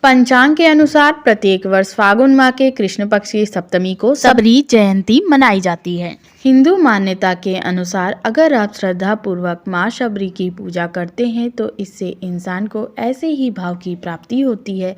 पंचांग के अनुसार प्रत्येक वर्ष फागुन माह के कृष्ण पक्ष की सप्तमी को सबरी जयंती मनाई जाती है। हिंदू मान्यता के अनुसार अगर आप श्रद्धा पूर्वक माँ शबरी की पूजा करते हैं तो इससे इंसान को ऐसे ही भाव की प्राप्ति होती है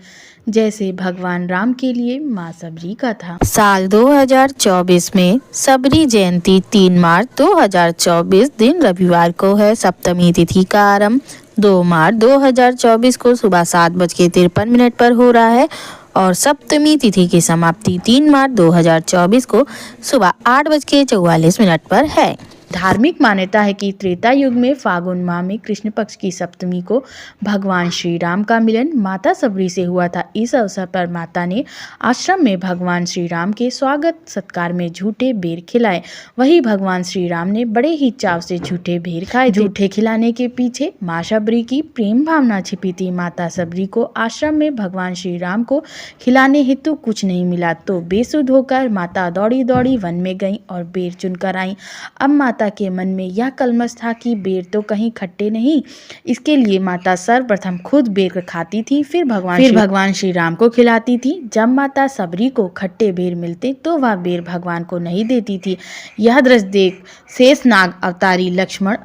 जैसे भगवान राम के लिए माँ शबरी का था। साल 2024 में सबरी जयंती 3 मार्च 2024 दिन रविवार को है। सप्तमी तिथि का आरंभ 2 मार्च 2024 को सुबह 7:53 पर हो रहा है और सप्तमी तिथि की समाप्ति 3 मार्च 2024 को सुबह 8:44 पर है। धार्मिक मान्यता है कि त्रेता युग में फागुन माह में कृष्ण पक्ष की सप्तमी को भगवान श्री राम का मिलन माता सबरी से हुआ था। इस अवसर पर माता ने आश्रम में भगवान श्री राम के स्वागत सत्कार में झूठे बेर खिलाए। वहीं भगवान श्री राम ने बड़े ही चाव से झूठे बेर खाए। झूठे खिलाने के पीछे माँ शबरी की प्रेम भावना छिपी थी। माता सबरी को आश्रम में भगवान श्री राम को खिलाने हेतु कुछ नहीं मिला तो बेसुध होकर माता दौड़ी दौड़ी वन में गईं और बेर चुनकर आईं। अब माता के मन में यह कलमश था कि बेर तो कहीं खट्टे नहीं। इसके लिए माता सर्वप्रथम खुद बेर खाती थी, फिर भगवान श्री राम को खिलाती थी। जब माता सबरी को खट्टे बेर मिलते तो वह बेर भगवान को नहीं देती थी। यह दृश्य देख शेषनाग अवतारी लक्ष्मण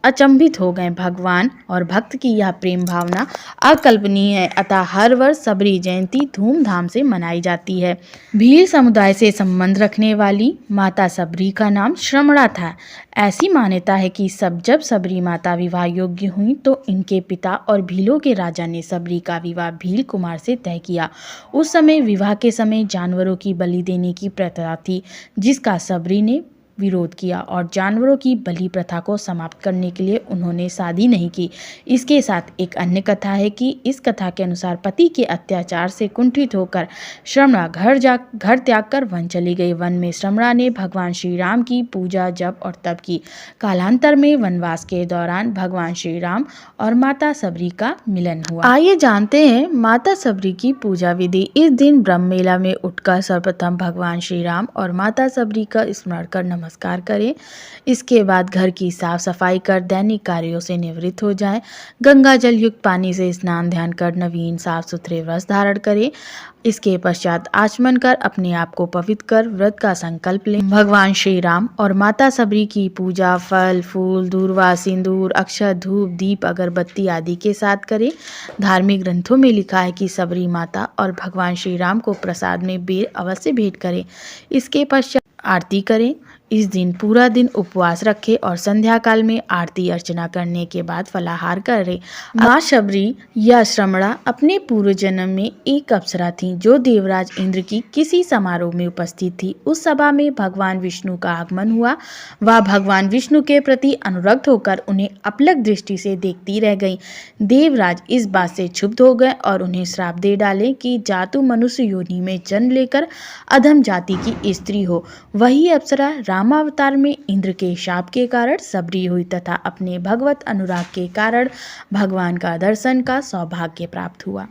अचंभित हो गए। भगवान और भक्त की यह प्रेम भावना अकल्पनीय है। अतः हर वर्ष सबरी जयंती धूमधाम से मनाई जाती है। भील समुदाय से संबंध रखने वाली माता सबरी का नाम श्रमणा था। ऐसी मान्यता है कि जब सबरी माता विवाह योग्य हुई तो इनके पिता और भीलों के राजा ने सबरी का विवाह भील कुमार से तय किया। उस समय विवाह के समय जानवरों की बलि देने की प्रथा थी जिसका सबरी ने विरोध किया और जानवरों की बलि प्रथा को समाप्त करने के लिए उन्होंने शादी नहीं की। इसके साथ एक अन्य कथा है कि इस कथा के अनुसार पति के अत्याचार से कुंठित होकर श्रमणा घर त्याग कर वन चली गई। वन में श्रमणा ने भगवान श्री राम की पूजा जप और तप की। कालांतर में वनवास के दौरान भगवान श्री राम और माता सबरी का मिलन हुआ। आइए जानते हैं माता सबरी की पूजा विधि। इस दिन ब्रह्म मेला में उठकर सर्वप्रथम भगवान श्री राम और माता सबरी का स्मरण कर नमस्कार करें। इसके बाद घर की साफ सफाई कर दैनिक कार्यों से निवृत्त हो जाएं। गंगा जल युक्त पानी से स्नान ध्यान कर नवीन साफ सुथरे वस्त्र धारण करें। इसके पश्चात आचमन कर अपने आप को पवित्र कर व्रत का संकल्प लें। भगवान श्री राम और माता सबरी की पूजा फल फूल दूर्वा सिंदूर अक्षत धूप दीप अगरबत्ती आदि के साथ करें। धार्मिक ग्रंथों में लिखा है कि सबरी माता और भगवान श्री राम को प्रसाद में बेर अवश्य भेंट करें। इसके पश्चात आरती करें। इस दिन पूरा दिन उपवास रखें और संध्या काल में आरती अर्चना करने के बाद फलाहार करें। माँ शबरी या श्रमणा अपने पूर्व जन्म में एक अप्सरा थीं जो देवराज इंद्र की किसी समारोह में उपस्थित थी। उस सभा में भगवान विष्णु का आगमन हुआ। वह भगवान विष्णु के प्रति अनुरक्त होकर उन्हें अपलक दृष्टि से देखती रह गईं। देवराज इस बात से क्षुब्ध हो गए और उन्हें श्राप दे डाले कि जा तू मनुष्य योनि में जन्म लेकर अधम जाति की स्त्री हो। वही अप्सरा रामावतार में इंद्र के शाप के कारण सबरी हुई तथा अपने भगवत अनुराग के कारण भगवान का दर्शन का सौभाग्य प्राप्त हुआ।